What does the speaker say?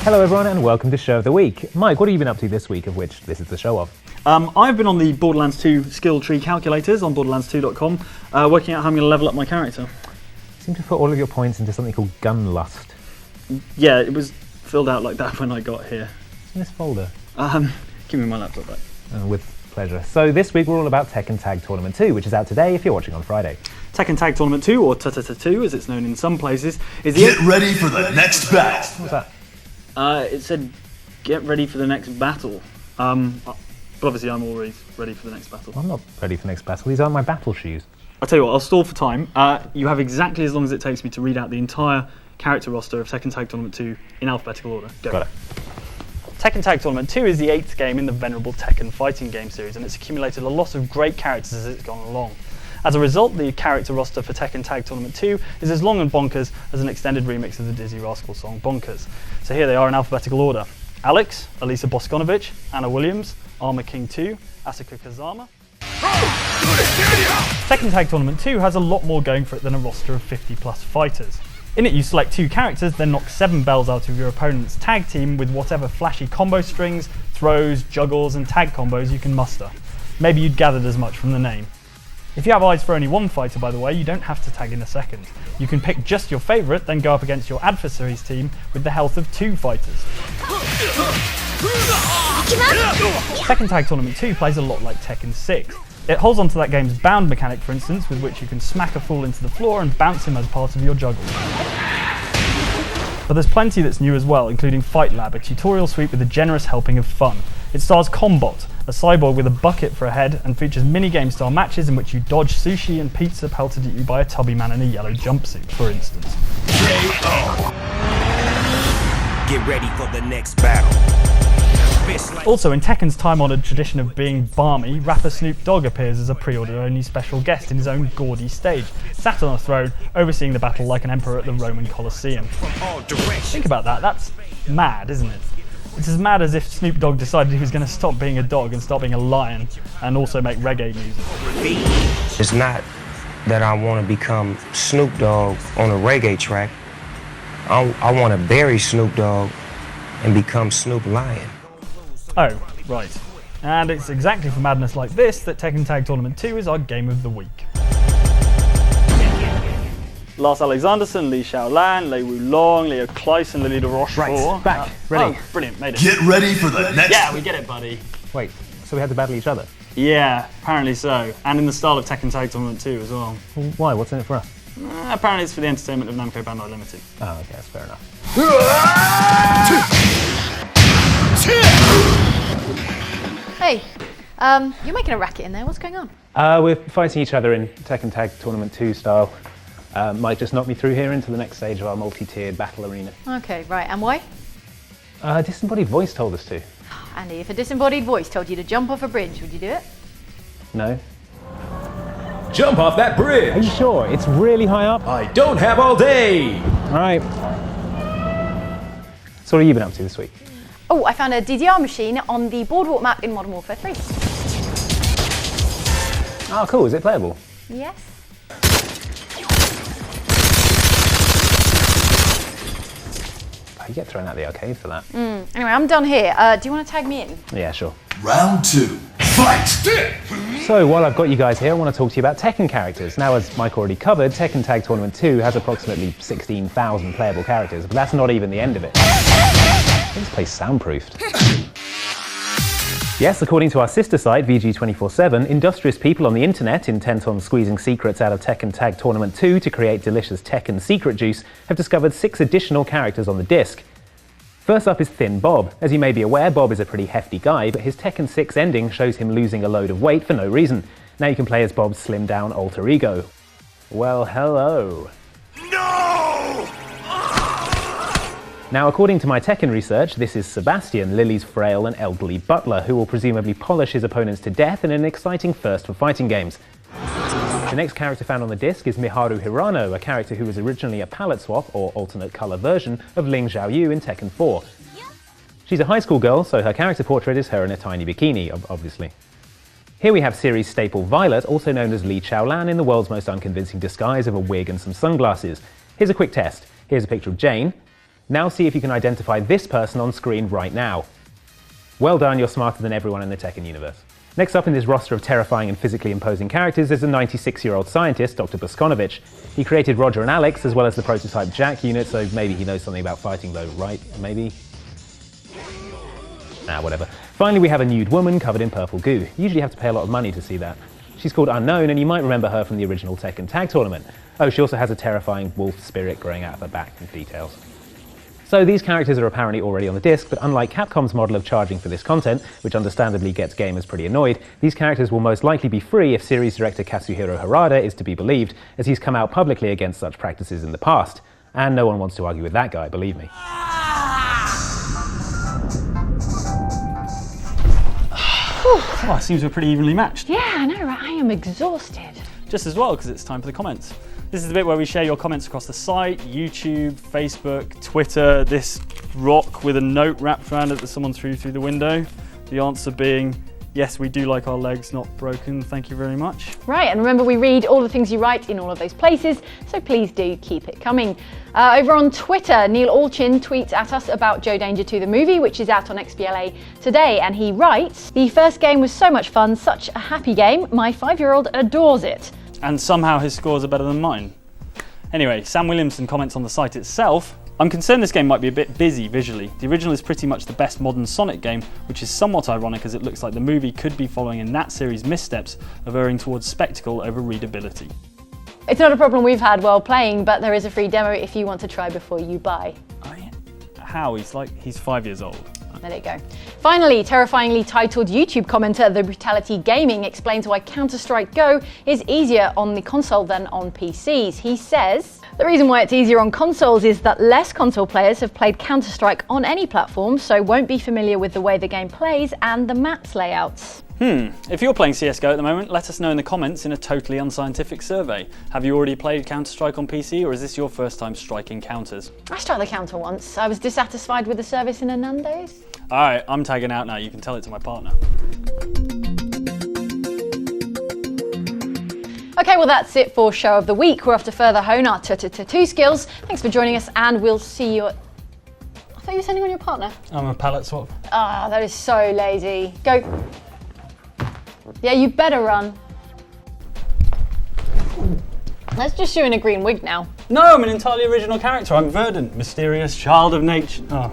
Hello everyone and welcome to Show of the Week. Mike, what have you been up to this week, of which this is the show of? I've been on the Borderlands 2 skill tree calculators on borderlands2.com, working out how I'm going to level up my character. You seem to put all of your points into something called gun lust. Yeah, it was filled out like that when I got here. What's in this folder? Give me my laptop back. With pleasure. So this week we're all about Tekken Tag Tournament 2, which is out today if you're watching on Friday. Tekken Tag Tournament 2, or TTT2 as it's known in some places, is Get ready for the next battle. What's that? It said, get ready for the next battle. But obviously I'm always ready for the next battle. I'm not ready for the next battle. These aren't my battle shoes. I'll tell you what, I'll stall for time. You have exactly as long as it takes me to read out the entire character roster of Tekken Tag Tournament 2 in alphabetical order. Go. Got it. Tekken Tag Tournament 2 is the 8th game in the venerable Tekken fighting game series, and it's accumulated a lot of great characters as it's gone along. As a result, the character roster for Tekken Tag Tournament 2 is as long and bonkers as an extended remix of the Dizzy Rascal song Bonkers. So here they are in alphabetical order. Alex, Elisa Boskonovich, Anna Williams, Armor King 2, Asuka Kazama. Tekken Tag Tournament 2 has a lot more going for it than a roster of 50 plus fighters. In it you select 2 characters, then knock 7 bells out of your opponent's tag team with whatever flashy combo strings, throws, juggles and tag combos you can muster. Maybe you'd gathered as much from the name. If you have eyes for only one fighter, by the way, you don't have to tag in a second. You can pick just your favourite, then go up against your adversary's team with the health of 2 fighters. Tekken Tag Tournament 2 plays a lot like Tekken 6. It holds onto that game's bound mechanic, for instance, with which you can smack a fool into the floor and bounce him as part of your juggle. But there's plenty that's new as well, including Fight Lab, a tutorial suite with a generous helping of fun. It stars Combot, a cyborg with a bucket for a head, and features mini-game style matches in which you dodge sushi and pizza pelted at you by a tubby man in a yellow jumpsuit, for instance. Get ready for the next battle. Also, in Tekken's time-honoured tradition of being barmy, rapper Snoop Dogg appears as a pre-order-only special guest in his own gaudy stage, sat on a throne, overseeing the battle like an emperor at the Roman Colosseum. Think about that, that's mad, isn't it? It's as mad as if Snoop Dogg decided he was going to stop being a dog and start being a lion, and also make reggae music. It's not that I want to become Snoop Dogg on a reggae track. I want to bury Snoop Dogg and become Snoop Lion. Oh, right. And it's exactly for madness like this that Tekken Tag Tournament 2 is our game of the week. Lars Alexanderson, Li Xiaolan, Lei Wulong, Leo Kleiss and Lily de Rochefort. Right, back, ready. Oh, brilliant, made it. Get ready for the next. Yeah, we get it, buddy. Wait, so we had to battle each other? Yeah, apparently so. And in the style of Tekken Tag Tournament 2 as well. Well, why? What's in it for us? Apparently it's for the entertainment of Namco Bandai Limited. Oh, okay, that's fair enough. Hey, you're making a racket in there. What's going on? We're fighting each other in Tekken Tag Tournament 2 style. Mike just knocked me through here into the next stage of our multi-tiered battle arena. Okay, right. And why? Disembodied voice told us to. Andy, if a disembodied voice told you to jump off a bridge, would you do it? No? Jump off that Are bridge! you sure? It's really high up? I don't have all day! Alright. So what have you been up to this week? Oh, I found a DDR machine on the Boardwalk map in Modern Warfare 3. Oh, cool. Is it playable? Yes. Oh, you get thrown out the arcade for that. Anyway, I'm done here. Do you want to tag me in? Yeah, sure. Round 2. Fight! So while I've got you guys here, I want to talk to you about Tekken characters. Now, as Mike already covered, Tekken Tag Tournament 2 has approximately 16,000 playable characters, but that's not even the end of it. This place soundproofed. Yes, according to our sister site, VG247, industrious people on the internet, intent on squeezing secrets out of Tekken Tag Tournament 2 to create delicious Tekken secret juice, have discovered 6 additional characters on the disc. First up is Thin Bob. As you may be aware, Bob is a pretty hefty guy, but his Tekken 6 ending shows him losing a load of weight for no reason. Now you can play as Bob's slimmed down alter ego. Well, hello. No! Now, according to my Tekken research, this is Sebastian, Lily's frail and elderly butler, who will presumably polish his opponents to death in an exciting first for fighting games. The next character found on the disc is Miharu Hirano, a character who was originally a palette swap, or alternate colour version, of Ling Xiaoyu in Tekken 4. She's a high school girl, so her character portrait is her in a tiny bikini, obviously. Here we have series staple Violet, also known as Li Xiaolan, in the world's most unconvincing disguise of a wig and some sunglasses. Here's a quick test. Here's a picture of Jane. Now see if you can identify this person on screen right now. Well done, you're smarter than everyone in the Tekken universe. Next up in this roster of terrifying and physically imposing characters is a 96-year-old scientist, Dr. Boskonovich. He created Roger and Alex, as well as the prototype Jack unit, so maybe he knows something about fighting though, right? Maybe? Whatever. Finally, we have a nude woman covered in purple goo. You usually have to pay a lot of money to see that. She's called Unknown, and you might remember her from the original Tekken Tag Tournament. Oh, she also has a terrifying wolf spirit growing out of her back and details. So these characters are apparently already on the disc, but unlike Capcom's model of charging for this content, which understandably gets gamers pretty annoyed, these characters will most likely be free if series director Kazuhiro Harada is to be believed, as he's come out publicly against such practices in the past. And no one wants to argue with that guy, believe me. Oh, it seems we're pretty evenly matched. Yeah, I know, right? I am exhausted. Just as well, because it's time for the comments. This is the bit where we share your comments across the site, YouTube, Facebook, Twitter, this rock with a note wrapped around it that someone threw through the window. The answer being, yes, we do like our legs not broken, thank you very much. Right, and remember we read all the things you write in all of those places, so please do keep it coming. Over on Twitter, Neil Allchin tweets at us about Joe Danger 2 the movie, which is out on XBLA today, and he writes, "The first game was so much fun, such a happy game, my 5-year-old adores it." And somehow his scores are better than mine. Anyway, Sam Williamson comments on the site itself, "I'm concerned this game might be a bit busy visually. The original is pretty much the best modern Sonic game, which is somewhat ironic as it looks like the movie could be following in that series' missteps of erring towards spectacle over readability." It's not a problem we've had while playing, but there is a free demo if you want to try before you buy. Oh, yeah. How? He's 5 years old. There you go. Finally, terrifyingly titled YouTube commenter The Brutality Gaming explains why Counter-Strike Go is easier on the console than on PCs. He says, "The reason why it's easier on consoles is that less console players have played Counter-Strike on any platform, so won't be familiar with the way the game plays and the map's layouts." If you're playing CSGO at the moment, let us know in the comments in a totally unscientific survey. Have you already played Counter-Strike on PC, or is this your first time striking counters? I struck the counter once. I was dissatisfied with the service in a Nando's. Alright, I'm tagging out now. You can tell it to my partner. Okay, well that's it for Show of the Week. We're off to further hone our two skills. Thanks for joining us, and we'll see you at... I thought you were sending on your partner. I'm a pallet swap. Ah, that is so lazy. Go. Yeah, you better run. Let's just you in a green wig now. No, I'm an entirely original character. I'm Verdant, mysterious child of nature. Oh.